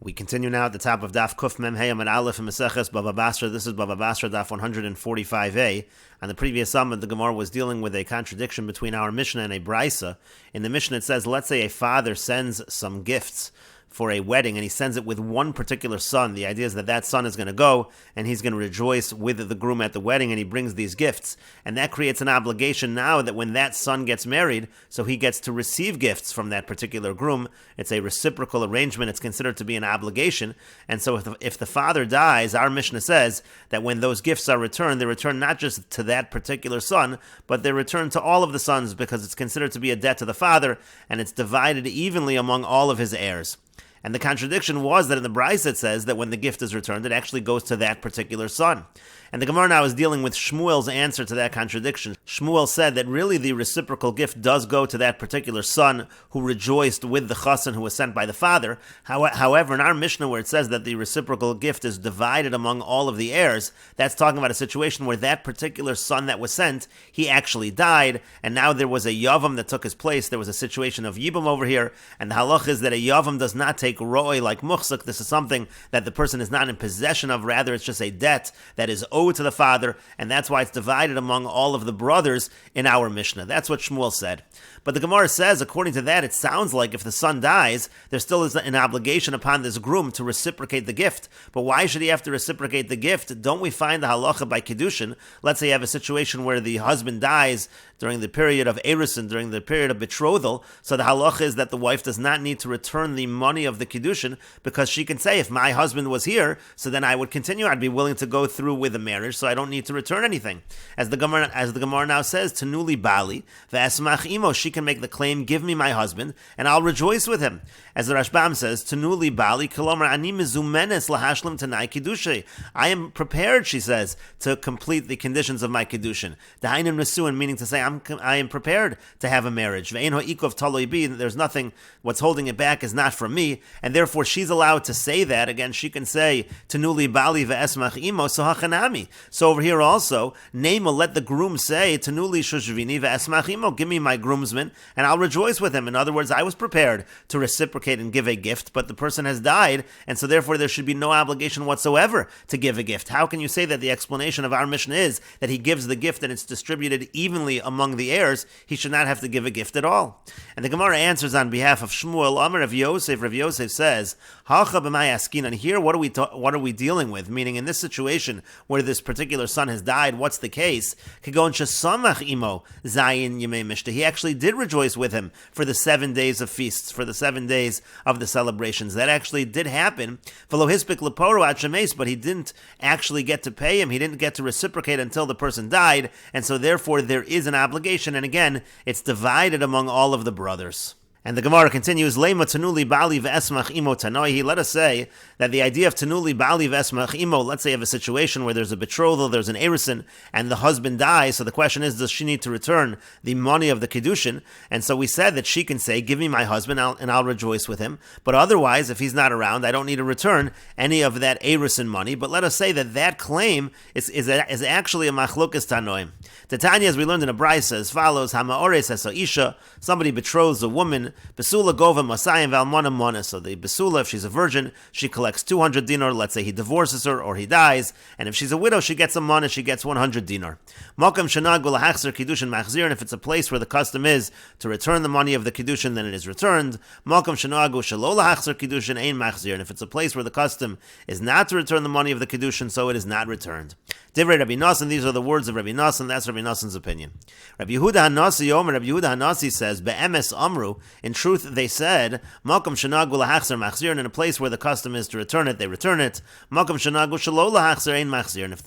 We continue now at the top of Daf Kuf Mem Hey Amid Aleph and Meseches Bava Basra. This is Bava Basra Daf 145a. On the previous summit, the Gemara was dealing with a contradiction between our Mishnah and a Brisa. In the Mishnah, it says, let's say a father sends some gifts for a wedding, and he sends it with one particular son. The idea is that that son is going to go, and he's going to rejoice with the groom at the wedding, and he brings these gifts. And that creates an obligation now that when that son gets married, so he gets to receive gifts from that particular groom. It's a reciprocal arrangement. It's considered to be an obligation. And so if the father dies, our Mishnah says that when those gifts are returned, they're returned not just to that particular son, but they're returned to all of the sons because it's considered to be a debt to the father, and it's divided evenly among all of his heirs. And the contradiction was that in the Brisa it says that when the gift is returned, it actually goes to that particular son. And the Gemara now is dealing with Shmuel's answer to that contradiction. Shmuel said that really the reciprocal gift does go to that particular son who rejoiced with the chassan who was sent by the father. However, in our Mishnah where it says that the reciprocal gift is divided among all of the heirs, that's talking about a situation where that particular son that was sent, he actually died, and now there was a yavam that took his place. There was a situation of yibum over here, and the halach is that a yavam does not take roi like muhsuk. This is something that the person is not in possession of, rather it's just a debt that is owed to the father, and that's why it's divided among all of the brothers in our Mishnah. That's what Shmuel said. But the Gemara says, according to that, it sounds like if the son dies, there still is an obligation upon this groom to reciprocate the gift. But why should he have to reciprocate the gift? Don't we find the halacha by Kiddushin? Let's say you have a situation where the husband dies during the period of Erusin, during the period of betrothal, so the halacha is that the wife does not need to return the money of the Kiddushin, because she can say, if my husband was here, so then I would continue, I'd be willing to go through with the marriage, so I don't need to return anything. As the Gemara now says, Tanuli Bali, V'asmach imo, she can make the claim, give me my husband, and I'll rejoice with him. As the Rashbam says, Tanuli Bali, Kolomar ani mezumenes lahashlim tanai kiddushay. I am prepared, she says, to complete the conditions of my Kiddushin. Dahainim nesuin, meaning to say, I am prepared to have a marriage. Ve'en ha'ikov taloi bi, there's nothing, what's holding it back is not from me, and therefore she's allowed to say that. Again, she can say, Tanuli Bali ve'esmach imo, so hachanami. So over here also, Nema, let the groom say, Tanuli shushvini ve'esmach imo, give me my groomsman, and I'll rejoice with him. In other words, I was prepared to reciprocate and give a gift, but the person has died, and so therefore there should be no obligation whatsoever to give a gift. How can you say that the explanation of our Mishnah is that he gives the gift and it's distributed evenly among the heirs? He should not have to give a gift at all. And the Gemara answers on behalf of Shmuel. Amar Rav Yosef. Rav Yosef says, Hacha b'may askin. And here, what are we dealing with? Meaning, in this situation where this particular son has died, what's the case? Kagon shesamach imo zayin yemei mishta. He actually did rejoice with him for the 7 days of feasts, for the 7 days of the celebrations. That actually did happen. V'lo hispik leporo ad shemes, but he didn't actually get to pay him. He didn't get to reciprocate until the person died, and so therefore there is an obligation. And again, it's divided among all of the brothers. And the Gemara continues, Lema tanuli bali v'esmach imo tanoihi. Let us say that the idea of tanuli bali v'esmach imo, let's say you have a situation where there's a betrothal, there's an erison, and the husband dies, so the question is, does she need to return the money of the Kiddushin? And so we said that she can say, give me my husband, and I'll rejoice with him. But otherwise, if he's not around, I don't need to return any of that erison money. But let us say that that claim is actually a machlokas tanoim. Tanya, as we learned in a Brisa, as follows, Hamaores eso isha, somebody betroths a woman, Besula gova masayim valmona mona. So the Besula, if she's a virgin, she collects 200 dinar. Let's say he divorces her or he dies. And if she's a widow, she gets a mona, she gets 100 dinar. Mokam shanag v'lahachzer kiddushin machzir. And if it's a place where the custom is to return the money of the kiddushin, then it is returned. Mokam shanag shelo lahachzer kiddushin ein machzir. And if it's a place where the custom is not to return the money of the kiddushin, so it is not returned. Divrei Rabbi Nassan, these are the words of Rabbi Nassan, that's Rabbi Nassan's opinion. Rabbi Yehuda Hanasi Omer, Rabbi Yehuda Hanasi says, Be'emes Amru, in truth they said, Malkam Shanag L'Hachzer Machzir, and in a place where the custom is to return it, they return it. Malkam Shanag Shelo L'Hachzer Ein Machzir, and if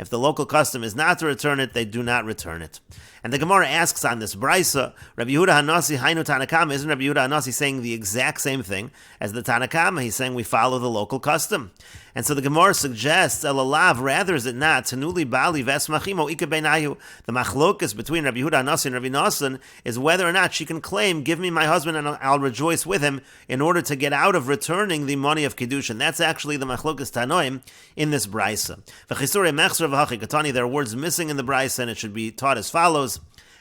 the local custom is not to return it, they do not return it. And the Gemara asks on this Brisa, Rabbi Yehuda Hanasi Hainu Tanakama, isn't Rabbi Yehuda Hanasi saying the exact same thing as the Tanakama? He's saying we follow the local custom. And so the Gemara suggests, Elalav, rather is it not, Tanuli Bali Vesmachimo Ika Beinayu, the machlokas between Rabbi Yehuda Hanasi and Rabbi Nassan is whether or not she can claim, give me my husband and I'll rejoice with him, in order to get out of returning the money of Kiddushin. That's actually the machlokas Tanoim in this Brisa. There are words missing in the Brisa, and it should be taught as follows.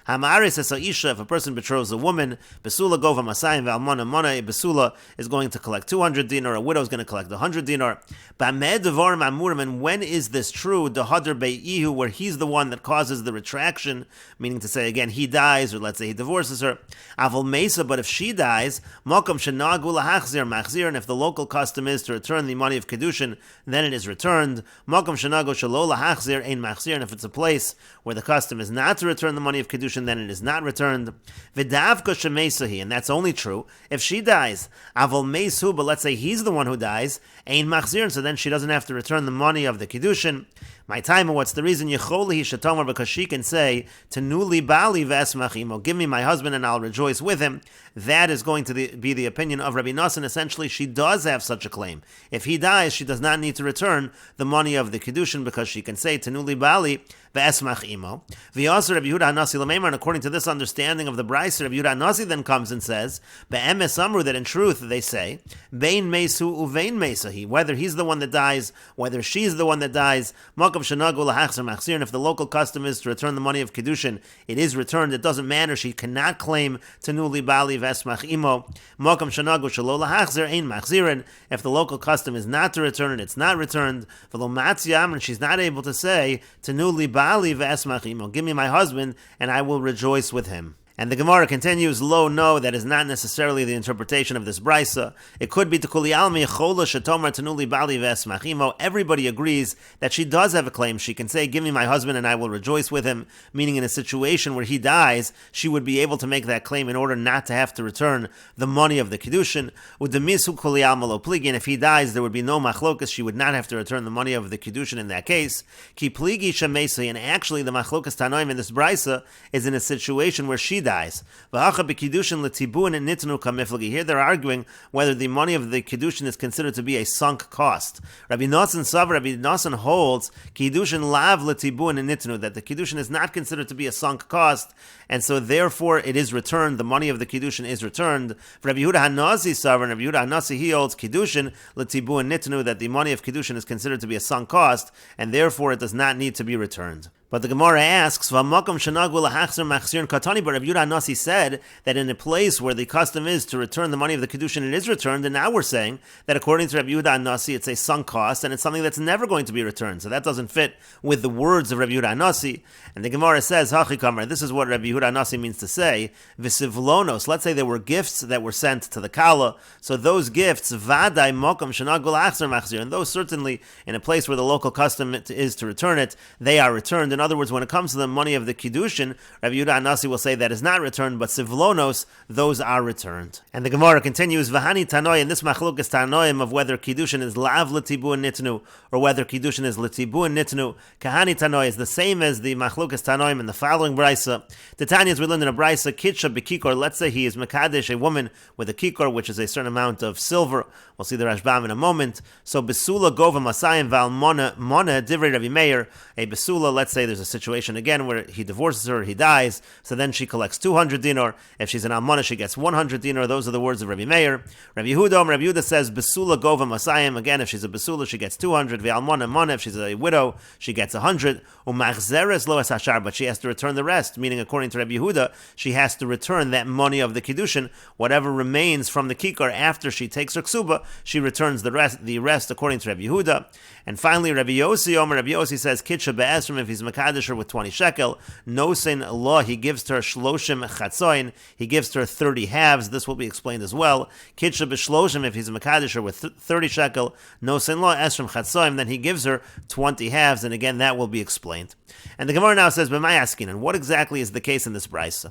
Hamaris es isha, if a person betroths a woman, besula gova masayim ve'almona mona, a besula is going to collect 200 dinar, a widow is going to collect 100 dinar. Ba'med devarim amurim, and when is this true? Dehadar be'ihu, where he's the one that causes the retraction, meaning to say, again, he dies, or let's say he divorces her. Avol mesa, but if she dies, mokom shenagu lahachzir machzir, and if the local custom is to return the money of kedushin, then it is returned. Mokom shenagu shelo lahachzir ein machzir, and if it's a place where the custom is not to return the money of kedushin, then it is not returned. V'davka shemesahi, and that's only true if she dies. Avol mesu, but let's say he's the one who dies, ein machzir, and so then she doesn't have to return the money of the kedushin. My time, what's the reason? Yecholi shatomar, because she can say, Tenuli bali v'esmachimo, give me my husband and I'll rejoice with him. That is going to be the opinion of Rabbi Nosson. Essentially, she does have such a claim. If he dies, she does not need to return the money of the kedushin, because she can say, Tenuli bali v'esmachimo. V'yasser Rabbi Yehuda Hanasi l'meimar, and according to this understanding of the Brisa, Rabbi Yehuda Hanasi then comes and says, Be'emes amru, that in truth they say, Bein mesu uvein mesahi, whether he's the one that dies, whether she's the one that dies, and if the local custom is to return the money of kedushin, it is returned. It doesn't matter. She cannot claim tenuli bali vesmach imo. Mokam shanagu shelo lahachzir ein machzirin. If the local custom is not to return it, it's not returned. V'lo matziyam, and she's not able to say tenuli bali vesmach imo. Give me my husband, and I will rejoice with him. And the Gemara continues, lo, no, that is not necessarily the interpretation of this brisa. It could be to kuli almi chola shetomar tenuli bali vesmachimo. Everybody agrees that she does have a claim. She can say, give me my husband and I will rejoice with him, meaning in a situation where he dies, she would be able to make that claim in order not to have to return the money of the kedushin. Udemisu kuli alma lo pligi, and if he dies, there would be no machlokas. She would not have to return the money of the kedushin in that case. Ki pligi shamesi, and actually the machlokas tanoim in this brisa is in a situation where she dies. Here they're arguing whether the money of the kedushin is considered to be a sunk cost. Rabbi Nosson holds kedushin lav letibun and nitnu, that the kedushin is not considered to be a sunk cost, and so therefore it is returned. The money of the kedushin is returned. Rabbi Yehuda Hanasi sovereign, Rabbi Yehuda Hanasi, he holds kedushin letibu and nitnu, that the money of kedushin is considered to be a sunk cost, and therefore it does not need to be returned. But the Gemara asks, but Rabbi Yehuda Hanasi said that in a place where the custom is to return the money of the kedushin, it is returned, and now we're saying that according to Rabbi Yehuda Hanasi, it's a sunk cost, and it's something that's never going to be returned. So that doesn't fit with the words of Rabbi Yehuda Hanasi. And the Gemara says, this is what Rabbi Yehuda Hanasi means to say, Visivlonos, let's say there were gifts that were sent to the Kala, so those gifts, Vadai Mokom Shanagul Achzer Machzir, and those certainly in a place where the local custom is to return it, they are returned. In other words, when it comes to the money of the Kiddushin, Rabbi Yehuda Hanasi will say that is not returned, but Sivlonos, those are returned. And the Gemara continues, Vahani Tanoi, and this machlokas Tanoim of whether Kiddushin is Lav Letibu and Nitnu, or whether Kiddushin is Letibu and Nitnu, Kahani Tanoi is the same as the machlokas Tanoim in the following Brisa. The Tanyas we learned in a Brisa, Kitsha Bekikor, let's say he is Mekadesh, a woman with a Kikor, which is a certain amount of silver. We'll see the Rashbam in a moment. So Besula Gova Masayim Val Mona Divrei Rabbi Meir, a Besula, let's say there's a situation again where he divorces her, he dies, so then she collects 200 dinar. If she's an almana, she gets 100 dinar. Those are the words of Rabbi Meir. Rabbi Yehuda says Besula Gova Masayim. Again, if she's a Besula, she gets 200. Ve'almona Mona, if she's a widow, she gets 100. Umachzeres lo es hashar, but she has to return the rest. Meaning, according to Rabbi Yehuda, she has to return that money of the kiddushin, whatever remains from the kikar after she takes her ksuba, she returns the rest according to Rabbi Yehuda. And finally, Rabbi Yossi says Kitsha be'esrim, if he's mekadesh her with 20 shekel, nosin law, he gives to her shloshim chatzoin, he gives to her 30 halves. This will be explained as well. Kitsha be'shloshim, if he's mekadesh her with 30 shekel, nosin law esrim chatzoin, then he gives her 20 halves, and again that will be explained. And the Gemara now says, "B'may askin," and what exactly is the case in this brisa?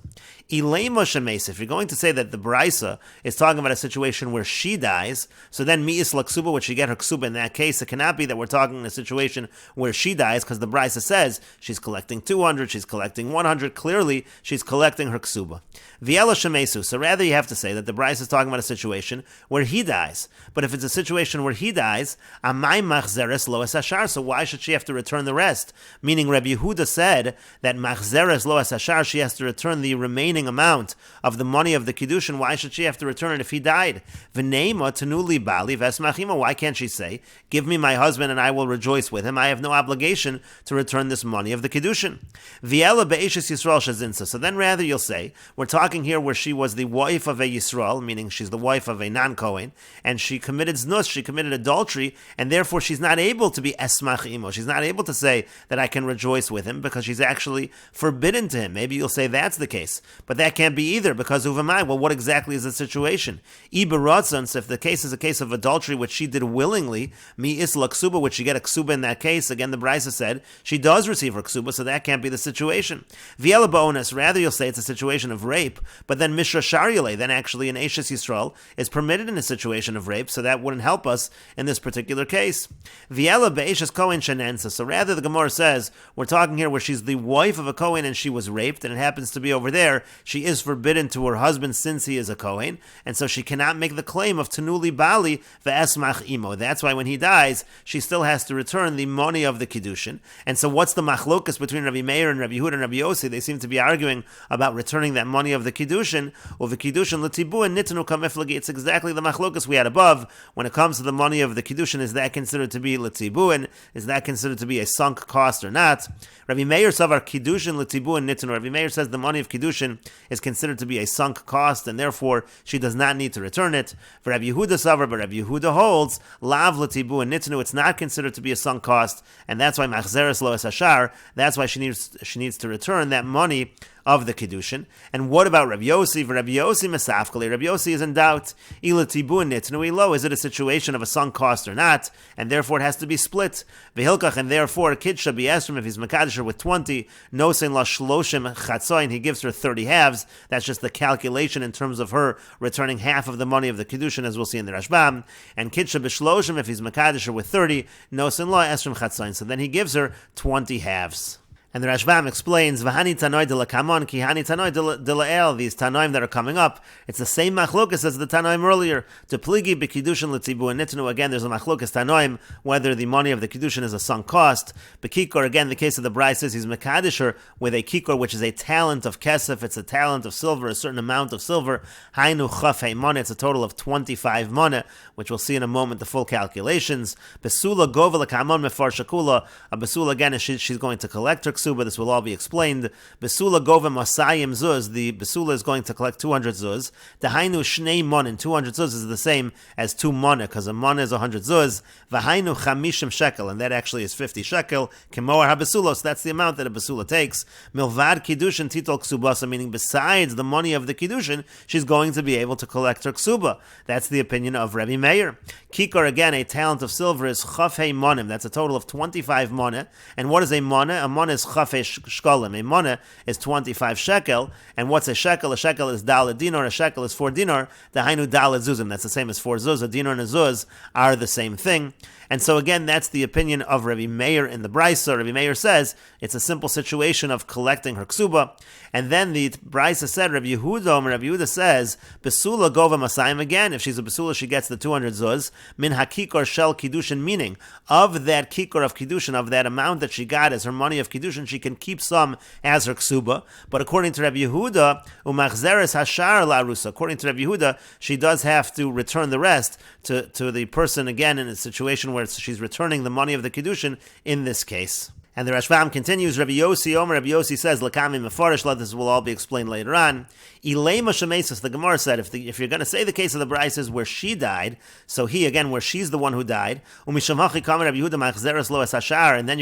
Ilema shemes. If you're going to say that the brisa is talking about a situation where she dies, so then mi'is laksuba, would she get her ksuba? In that case, it cannot be that we're talking in a situation where she dies, because the brisa says she's collecting 200, she's collecting 100. Clearly, she's collecting her ksuba. V'ela shemesu. So rather, you have to say that the brisa is talking about a situation where he dies. But if it's a situation where he dies, amay machzeres lo es hashar. So why should she have to return the rest? Meaning, Rabbi Yehuda said that machzeres lo es hashar, she has to return the remaining remaining amount of the money of the Kiddushin, why should she have to return it if he died? V'neima tenuli bali v'esmachimo. Why can't she say, give me my husband and I will rejoice with him? I have no obligation to return this money of the Kiddushin. V'ela be'eshes Yisrael shazinsa. So then rather you'll say, we're talking here where she was the wife of a Yisrael, meaning she's the wife of a non-Kohen, and she committed znus, she committed adultery, and therefore she's not able to be esmachimo. She's not able to say that I can rejoice with him because she's actually forbidden to him. Maybe you'll say that's the case, but that can't be either because uvamai. Well, what exactly is the situation? Ibaratzans, if the case is a case of adultery which she did willingly, mi isla ksuba, would she get a ksuba in that case? Again, the Brisa said she does receive her ksuba, so that can't be the situation. Viela ba'onas, rather you'll say it's a situation of rape, but then mishra sharyale, then actually an Eshes Yisrael is permitted in a situation of rape, so that wouldn't help us in this particular case. Viela be'eshes Kohen shenensa. So rather the Gemara says we're talking here where she's the wife of a Kohen and she was raped, and it happens to be over there she is forbidden to her husband since he is a Kohen, and so she cannot make the claim of tenuli bali ve'esmach imo. That's why when he dies, she still has to return the money of the Kiddushin. And so what's the machlokas between Rabbi Meir and Rabbi Yehuda and Rabbi Yossi? They seem to be arguing about returning that money of the Kiddushin, or the Kiddushin l'tibu and nitnu kamiflagi. It's exactly the machlokas we had above. When it comes to the money of the Kiddushin, is that considered to be l'tibu, and is that considered to be a sunk cost or not? Rabbi Meir savar Kiddushin l'tibu and nitnu. Rabbi Meir says the money of Kiddushin is considered to be a sunk cost, and therefore she does not need to return it. For Rabbi Yehuda savar, but Rabbi Yehuda holds lav l'tibu and nitnu. It's not considered to be a sunk cost, and that's why machzeres lo es hashar. That's why she needs to return that money of the Kiddushin. And what about Rabbi Yossi? For Rabbi Yossi mesafkali, Rabbi Yossi is in doubt. Ila tibun nitnu ilo. Is it a situation of a sunk cost or not? And therefore it has to be split. V'hilkach, and therefore a kid should be esrim if he's mekadesher with 20. Nosein la shloshim chatzoin. He gives her 30 halves. That's just the calculation in terms of her returning half of the money of the Kiddushin, as we'll see in the Rashbam. And kid should be shloshim if he's mekadesher with 30. Nosein la esrim chatzoin. So then he gives her 20 halves. And the Rashbam explains, V'hani tanoi de la kamon, ki hani tanoi de la el, these tanoim that are coming up, it's the same machlokas as the tanoim earlier. To pligi b'kiddushin l'tzibu and nitnu, again, there's a machlokas tanoim, whether the money of the kiddushin is a sunk cost. B'kikor, again, the case of the Bryce says he's mekadesher with a kikor, which is a talent of kesef, it's a talent of silver, a certain amount of silver. Hainu chafei money, it's a total of 25 money, which we'll see in a moment the full calculations. Besula gova la kamon mefar shakula, a besula, again, she's going to collect her but this will all be explained. Besula gova masayim zuz. The besula is going to collect 200 zuz. Dahainu shnei monin. 200 zuz is the same as 2 mana, because a mana is 100 zuz. Vahainu chamishim shekel, and that actually is 50 shekel. Kemoar habasulos. That's the amount that a besula takes. Milvad kiddushin titol ksubasa, meaning besides the money of the kiddushin, she's going to be able to collect her ksuba. That's the opinion of Rabbi Meir. Kikar, again, a talent of silver is chafei monim. That's a total of 25 mana. And what is a mana? A mana is chafei shkolim. A mana is 25 shekel. And what's a shekel? A shekel is daled dinar. A shekel is 4 dinar. Dahainu daled zuzim. That's the same as 4 zuz. A dinar and a zuz are the same thing. And so again, that's the opinion of Rabbi Meir in the Brisa. Rabbi Meir says it's a simple situation of collecting her ksuba. And then the Brisa said, Rabbi Yehuda says, Besula gova masayim, again, if she's a Besula, she gets the 200 zuz. Min hakikor shel kiddushin, meaning of that kikor of kiddushin, of that amount that she got as her money of kiddushin, she can keep some as her ksuba. But according to Rabbi Yehuda, umachzeres hashar larusa, according to Rabbi Yehuda, she does have to return the rest to the person, again, in a situation where she's returning the money of the kiddushin in this case. And the Rashbam continues, Rabbi Yossi says, Lakami Mefarish, this will all be explained later on. Ilema Shemesis, the Gemara said, if you're going to say the case of the Bryce is where she died, so he, again, where she's the one who died, and then you're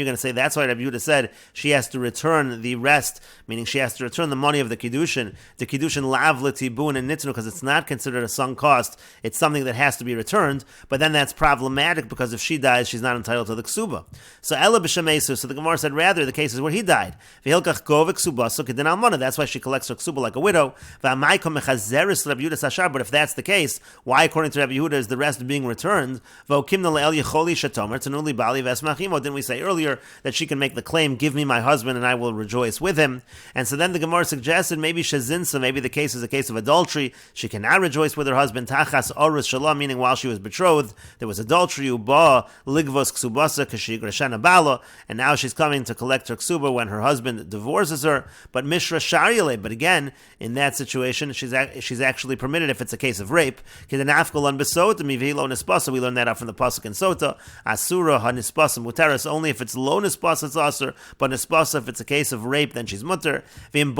going to say that's why Rabbi Yehuda said she has to return the rest, meaning she has to return the money of the Kiddushin lav l'tibun and nitnu, because it's not considered a sunk cost, it's something that has to be returned, but then that's problematic because if she dies, she's not entitled to the ksuba. So Ela b'shemesu, so the Gemara said rather the case is where he died. That's why she collects her ksuba like a widow. But if that's the case, why according to Rabbi Yehuda is the rest being returned? Didn't we say earlier that she can make the claim, give me my husband and I will rejoice with him? And so then the Gemara suggested maybe shazinsa, maybe the case is a case of adultery. She cannot rejoice with her husband, tachas orus shalom, meaning while she was betrothed, there was adultery, uba ligvos ksubasa kashig reshana bala, and now she's she's coming to collect her ksuba when her husband divorces her. But mishra shariale. But again, in that situation, she's actually permitted if it's a case of rape. We learn that out from the pasuk in Sota. Asura hanispasa muteras only if it's lo nispasa it's aser, but nispasa if it's a case of rape then she's mutter. And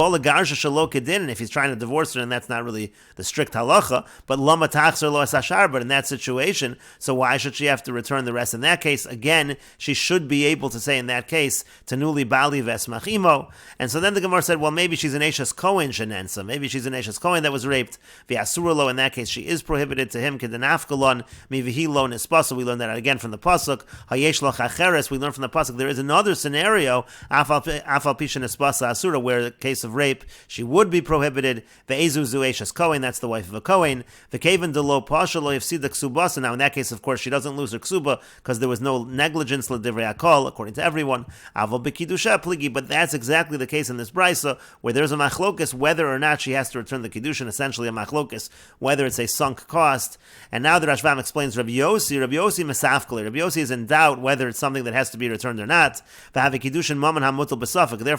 if he's trying to divorce her, and that's not really the strict halacha, but lama tachzer lo asashar. But in that situation, so why should she have to return the rest? In that case, again, she should be able to say in that case tanuli bali vesmachimo. And so then the Gemara said, well, maybe she's an Eshes Kohen shenensa. Maybe she's an Eshes Kohen that was raped. V'asuralo. In that case, she is prohibited to him. Kedenafkalon mivihi lo nispasa. We learn that again from the pasuk. Hayesh lo chacheres. We learn from the pasuk. There is another scenario afal pisha nispasa asura where in the case of rape she would be prohibited. Ve'ezu zu Eshes Kohen. That's the wife of a Kohen. V'keven de lo pasha lo yifsida ksubasa. Now in that case, of course, she doesn't lose her ksuba because there was no negligence l'divrei hakol according to everyone. Aval b'kiddusha pligi. But that's exactly the case in this brisa where there's a machlokus whether or not she has to return the kiddushin. Essentially a machlokus whether it's a sunk cost. And now the Rashbam explains Rabbi Yossi mesafkali. Rabbi Yossi is in doubt whether it's something that has to be returned or not. Therefore,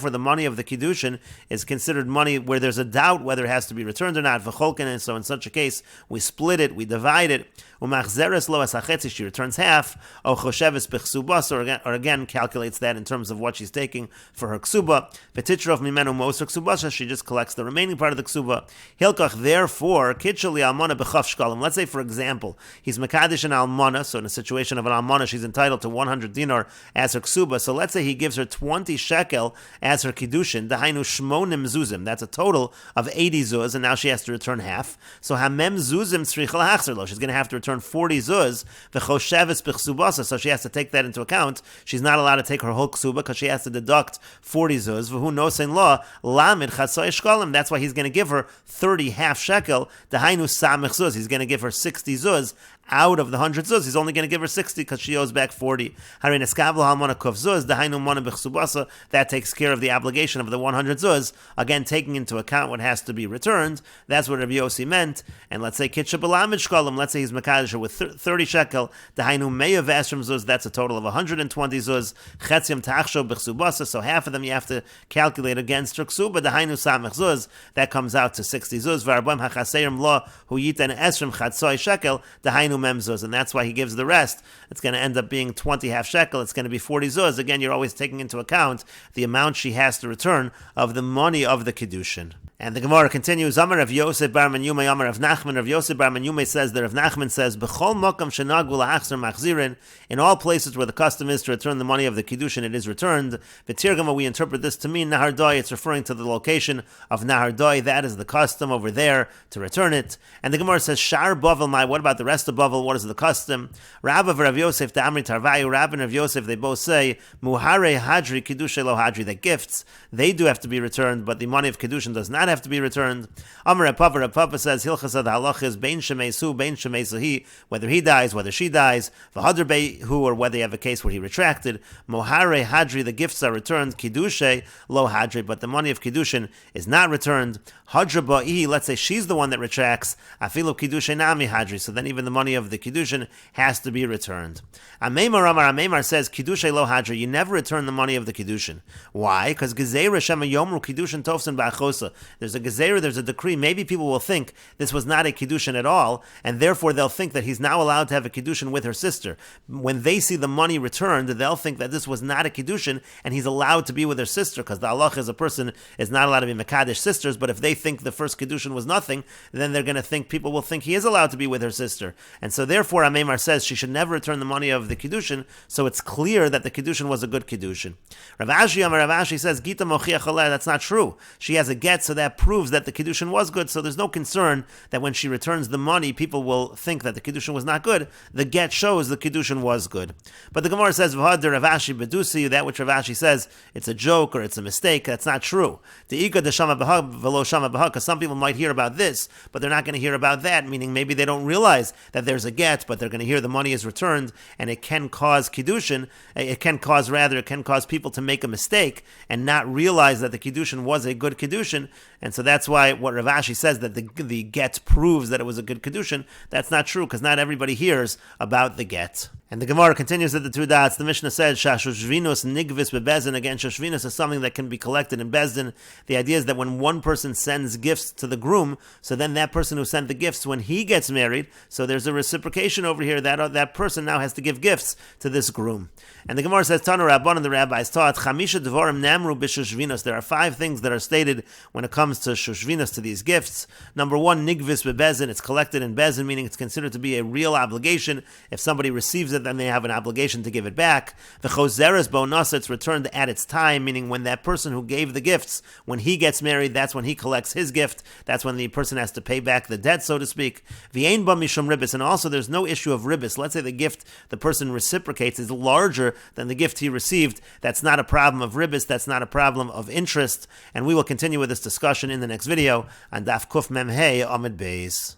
the money of the kiddushin is considered money where there's a doubt whether it has to be returned or not. And so in such a case, we split it, we divide it. She returns half. Or again calculates that in terms of what she's taking for her ksuba. She just collects the remaining part of the ksuba. Therefore, let's say, for example, he's mekadesh an almana, so in a situation of an almana, she's entitled to 100 dinar as her ksuba. So let's say he gives her 20 shekel as her kiddushin, dahainu shmonim zuzim. That's a total of 80 zuz, and now she has to return half. So hamem zuzim tzricha lahachzer lo. She's going to have to return 40 zuz. V'chosheves b'chsubasa. So she has to take that into account. She's not allowed to take her whole ksuba because she has to deduct 40 zuz. V'hu nosein lo lamid chatzai shkalim. That's why he's going to give her 30 half shekel. Dahainu samich zuz. He's going to give her 60 zuz. Out of the 100 zuz, he's only going to give her 60 because she owes back 40. That takes care of the obligation of the 100 zuz. Again, taking into account what has to be returned. That's what Rabbi Yossi meant. And let's say let's say he's mekadesh with 30 shekel. That's a total of 120 zuz. So half of them you have to calculate against her ksuba. That comes out to 60 zuz. And that's why he gives the rest. It's going to end up being 20 half shekel. It's going to be 40 zuz. Again, you're always taking into account the amount she has to return of the money of the kiddushin. And the Gemara continues, Amar Rav Yosef bar Menyume, Amar Rav Nachman. Rav Yosef bar Menyume says that Rav Nachman says, B'chol mokam shenagu la'achzer machzirin. In all places where the custom is to return the money of the kiddushin, it is returned. V'tirgama, we interpret this to mean Nahar Doi. It's referring to the location of Nahar Doi. That is the custom over there to return it. And the Gemara says, Shar Bavel Mai. What about the rest of Bavel? What is the custom? Rabba Rav Yosef Damri Tarvayu. Rabba and Rav Yosef, they both say, Muhare Hadri Kiddushay Lo Hadri. The gifts, they do have to be returned, but the money of kiddushin does not have to be returned. Amar Papa says Hilchasa the halach is bein shemeisu bein shemeisahi, whether he dies, whether she dies, v'hadr beihu, or whether you have a case where he retracted. Mohare hadri, the gifts are returned. Kiddushay lo hadri, but the money of kiddushin is not returned. Hadra ba'i, let's say she's the one that retracts. Afilu kiddushay nami hadri, so then even the money of the kiddushin has to be returned. Amemar says kiddushay lo hadri, you never return the money of the kiddushin. Why? Because gezeira shema yomru kiddushin tofsen ba'achosa. There's a gezeira, there's a decree. Maybe people will think this was not a kiddushin at all, and therefore they'll think that he's now allowed to have a kiddushin with her sister. When they see the money returned, they'll think that this was not a kiddushin, and he's allowed to be with her sister, because the halach is a person is not allowed to be mekadesh sisters, but if they think the first kiddushin was nothing, then they're going to think, people will think he is allowed to be with her sister. And so therefore, Amemar says she should never return the money of the kiddushin, so it's clear that the kiddushin was a good kiddushin. Rav Ashi says, Gita mochiach aleh, that's not true. She has a get, so that proves that the kiddushin was good, so there's no concern that when she returns the money, people will think that the kiddushin was not good. The get shows the kiddushin was good. But the Gemara says, V'had Rav Ashi bedusi, that which Rav Ashi says, it's a joke or it's a mistake. That's not true. Because some people might hear about this, but they're not going to hear about that, meaning maybe they don't realize that there's a get, but they're going to hear the money is returned, and it can cause kiddushin, it can cause people to make a mistake and not realize that the kiddushin was a good kiddushin. And so that's why what Rav Ashi says, that the get proves that it was a good kiddushin, that's not true, because not everybody hears about the get. And the Gemara continues at the two dots. The Mishnah said, Shashushvinus nigvis bebezin. Again, Shushvinus is something that can be collected in Bezdin. The idea is that when one person sends gifts to the groom, so then that person who sent the gifts, when he gets married, so there's a reciprocation over here, that person now has to give gifts to this groom. And the Gemara says, Tanu Rabban, and the rabbis taught, Chamisha Dvorim Namru b'Shushvinus. There are 5 things that are stated when it comes to Shushvinus, to these gifts. Number 1, nigvis bebezin. It's collected in Bezin, meaning it's considered to be a real obligation. If somebody receives it, then they have an obligation to give it back. The choseres bonus, it's returned at its time, meaning when that person who gave the gifts, when he gets married, that's when he collects his gift. That's when the person has to pay back the debt, so to speak. V'ein ba mishum ribis, and also there's no issue of ribis. Let's say the gift the person reciprocates is larger than the gift he received. That's not a problem of ribis. That's not a problem of interest. And we will continue with this discussion in the next video on Daf Kuf Mem Hey Amid Beis.